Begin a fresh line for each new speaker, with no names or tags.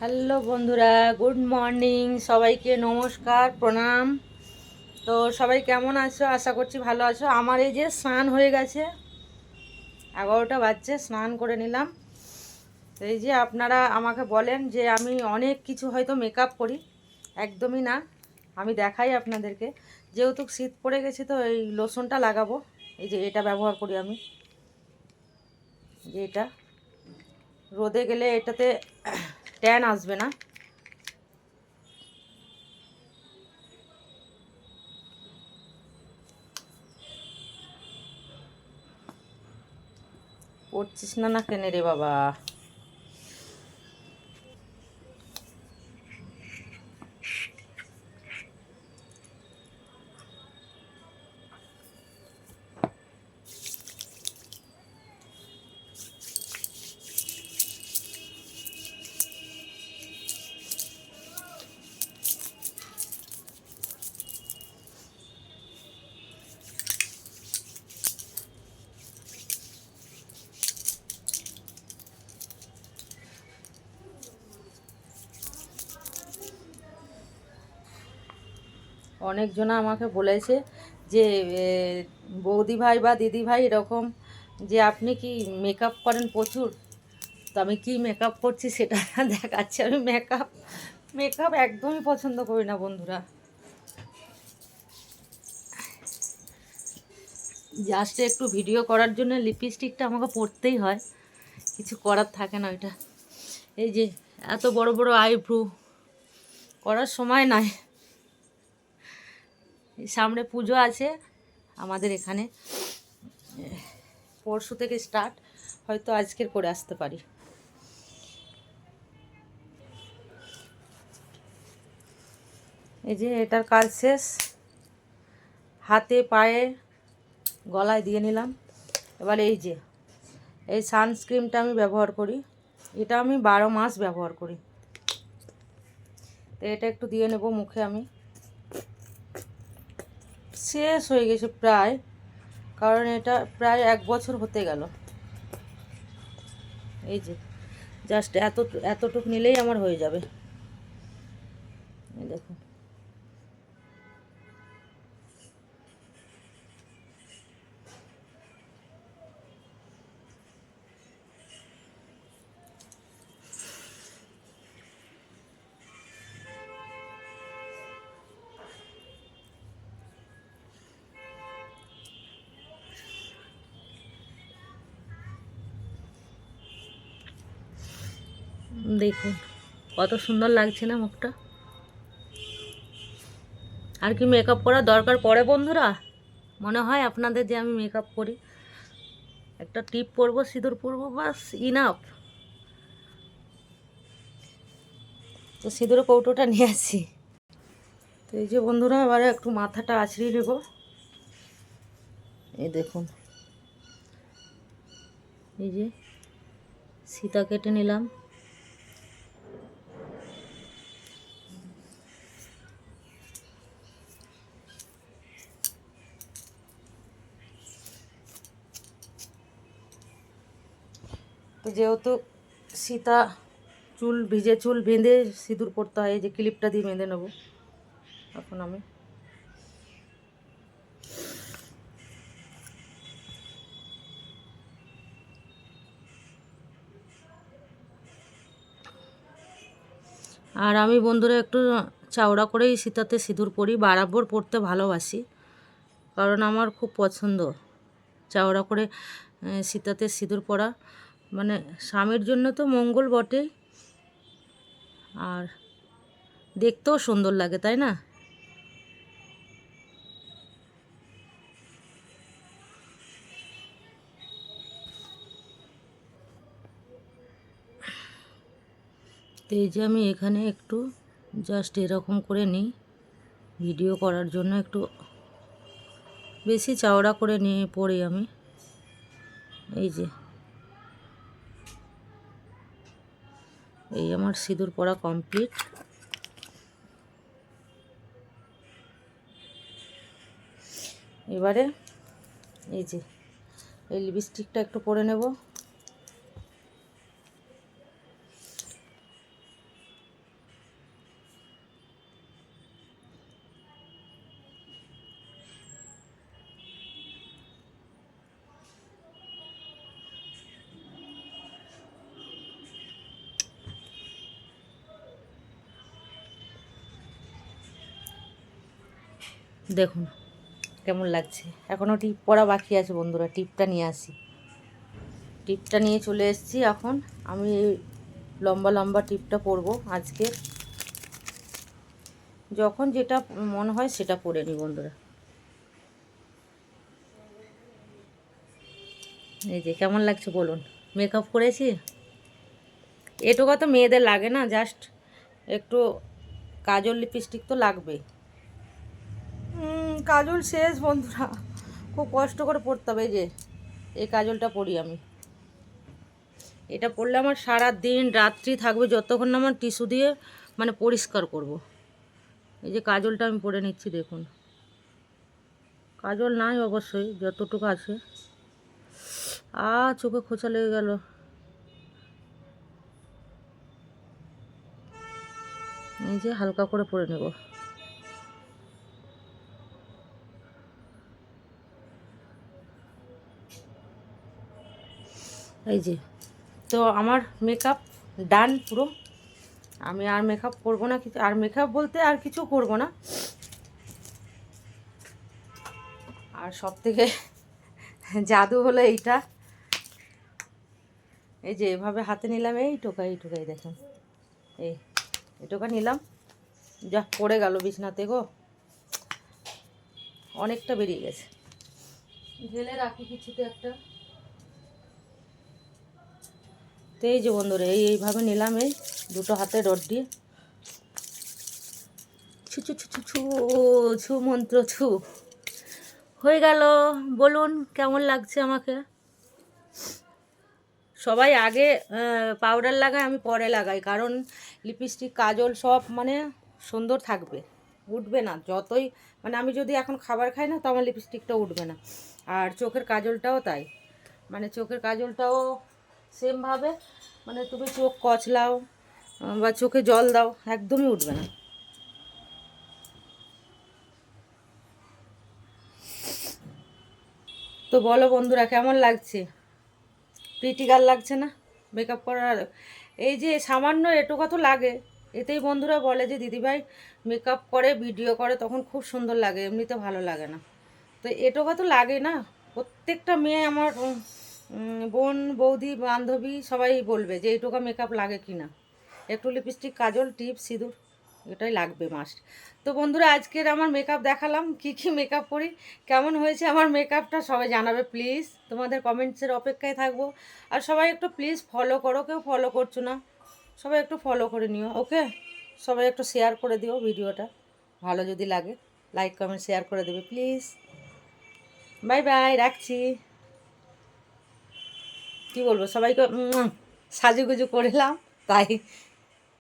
Hello বন্ধুরা, good morning. সবাইকে নমস্কার, প্রণাম। তো সবাই কেমন আছো? আশা করছি ভালো আছো। আমার এই যে স্নান হয়ে গেছে, 11টা বাজছে, স্নান করে নিলাম। তো এই যে আপনারা আমাকে বলেন যে আমি অনেক কিছু হয়তো মেকআপ করি, একদমই না। আমি দেখাই আপনাদেরকে, যেহেতু শীত পড়ে গেছে তো এই লোশনটা লাগাবো। এই যে এটা ব্যবহার করি আমি, যে এটা রোদে গেলে এটাতে ট্যান আসবে না। পড়ছিস না না কেনে রে বাবা? অনেকজনা আমাকে বলেছে যে বৌদি ভাই বা দিদি ভাই এরকম, যে আপনি কি মেকআপ করেন প্রচুর। তো আমি কি মেকআপ করছি সেটা দেখাচ্ছি। আমি মেকআপ মেকআপ একদমই পছন্দ করি না বন্ধুরা। জাস্ট একটু ভিডিও করার জন্য লিপস্টিকটা আমাকে পরতেই হয়, কিছু করার থাকে না ওইটা। এই যে এত বড় বড় আইব্রু করার সময় নাই। সামনে পুজো আছে আমাদের এখানে, পরশু থেকে স্টার্ট, হয়তো আজকের করে আসতে পারি। এই যে এটার কাজ শেষ, হাতে পায়ে গলায় দিয়ে নিলাম। এবার এই যে এই সানস্ক্রিনটা আমি ব্যবহার করি, এটা আমি 12 মাস ব্যবহার করি। তো এটা একটু দিয়ে নেব মুখে। আমি শেষ হয়ে গেছে প্রায়, কারণ এটা প্রায় 1 বছর হতে গেল। এই যে জাস্ট এতটুকু নিলেই আমার হয়ে যাবে। এই দেখুন, দেখুন কত সুন্দর লাগছে না মুখটা। আর কি মেকআপ করার দরকার পড়ে বন্ধুরা? মনে হয় আপনাদের যে আমি মেকআপ করি? একটা টিপ পরবো, সিঁদুর পরবো, বাস ইনাফ। তো সিঁদুরের কৌটোটা নিয়ে আসি। তো এই যে বন্ধুরা, এবারে একটু মাথাটা আছড়িয়ে নেব। এই দেখুন, এই যে সীতা কেটে নিলাম। তো যেহেতু সীতা চুল ভিজে, চুল বেঁধে সিঁদুর পরতে হয়, এই যে ক্লিপটা দিয়ে বেঁধে নেব এখন আমি। আর আমি বন্ধুরা একটু চওড়া করেই সীতাতে সিঁদুর পরি, বরাবর পরতে ভালোবাসি, কারণ আমার খুব পছন্দ চওড়া করে সীতাতে সিঁদুর পরা। মানে স্বামীর জন্য তো মঙ্গল বটেই, আর দেখতেও সুন্দর লাগে, তাই না? তো এই যে আমি এখানে একটু জাস্ট এরকম করে নিই, ভিডিও করার জন্য একটু বেশি চওড়া করে নিয়ে পড়ি আমি। এই যে এই আমার সিঁদুর পরা কমপ্লিট। এবারে এই যে এই লিপস্টিকটা একটু পরে নেব। দেখুন কেমন লাগছে। এখনও টিপ পরা বাকি আছে বন্ধুরা, টিপটা নিয়ে আসি। টিপটা নিয়ে চলে এসেছি। এখন আমি লম্বা লম্বা টিপটা পরবো আজকে, যখন যেটা মনে হয় সেটা পরে নিই বন্ধুরা। এই যে কেমন লাগছে বলুন, মেকআপ করেছি। এটুকু তো মেয়েদের লাগে না, জাস্ট একটু কাজল লিপস্টিক তো লাগবেই। কাজল শেষ বন্ধুরা, খুব কষ্ট করে পরতে হবে। এই যে এই কাজলটা পরি আমি, এটা পরলে আমার সারা দিন রাত্রি থাকবে, যতক্ষণ না আমার টিস্যু দিয়ে মানে পরিষ্কার করব। এই যে কাজলটা আমি পরে নিচ্ছি, দেখুন কাজল নাই অবশ্যই, যতটুকু আছে। চোখে খোঁচা লেগে গেল। এই যে হালকা করে পরে নেব। এই যে, তো আমার মেকআপ ডান পুরো। আমি আর মেকআপ করবো না কিছু, আর মেকআপ বলতে আর কিছু করব না। আর সব থেকে জাদু হলো এইটা, এই যে এভাবে হাতে নিলাম, এই টোকাই দেখুন, এই টোকা নিলাম, যা পড়ে গেল বিছনাতে গো, অনেকটা বেরিয়ে গেছে। ঢেলে রাখি কিছুতে একটা। তো এই যে বন্ধুরা, এইভাবে নিলাম, এই দুটো হাতে রড দিয়ে ছু ছু ছু ছু ছু ছু মন্ত্র ছু হয়ে গেল। বলুন কেমন লাগছে আমাকে। সবাই আগে পাউডার লাগায়, আমি পরে লাগাই, কারণ লিপস্টিক কাজল সব মানে সুন্দর থাকবে, উঠবে না যতই, মানে আমি যদি এখন খাবার খাই না তো আমার লিপস্টিকটা উঠবে না। আর চোখের কাজলটাও তাই, মানে চোখের কাজলটাও সেমভাবে, মানে তুমি চোখ কচলাও বা চোখে জল দাও, একদমই উঠবে না। তো বলো বন্ধুরা কেমন লাগছে, প্রিটি গার্ল লাগছে না মেকআপ করার? এই যে সামান্য এটুকু তো লাগে, এতেই বন্ধুরা বলে যে দিদিভাই মেকআপ করে ভিডিও করে তখন খুব সুন্দর লাগে, এমনিতে ভালো লাগে না। তো এটুকু তো লাগে না, প্রত্যেকটা মেয়ে আমার বোন বৌদি বান্ধবী সবাই বলবে যে এইটুকু মেকআপ লাগে কি না, একটু লিপস্টিক কাজল টিপ সিঁদুর এটাই লাগবে মাস্ট। তো বন্ধুরা আজকের আমার মেকআপ দেখালাম, কি কি মেকআপ করি, কেমন হয়েছে আমার মেকআপটা সবাই জানাবে প্লিজ, তোমাদের কমেন্টসের অপেক্ষায় থাকবো। আর সবাই একটু প্লিজ ফলো করো, কেউ ফলো করছো না, সবাই একটু ফলো করে নিও, ওকে? সবাই একটু শেয়ার করে দিও ভিডিওটা, ভালো যদি লাগে লাইক কমেন্ট শেয়ার করে দেবে প্লিজ। বাই বাই, রাখছি। কি বলবো সবাইকে, সাজুগুজু করলাম তাই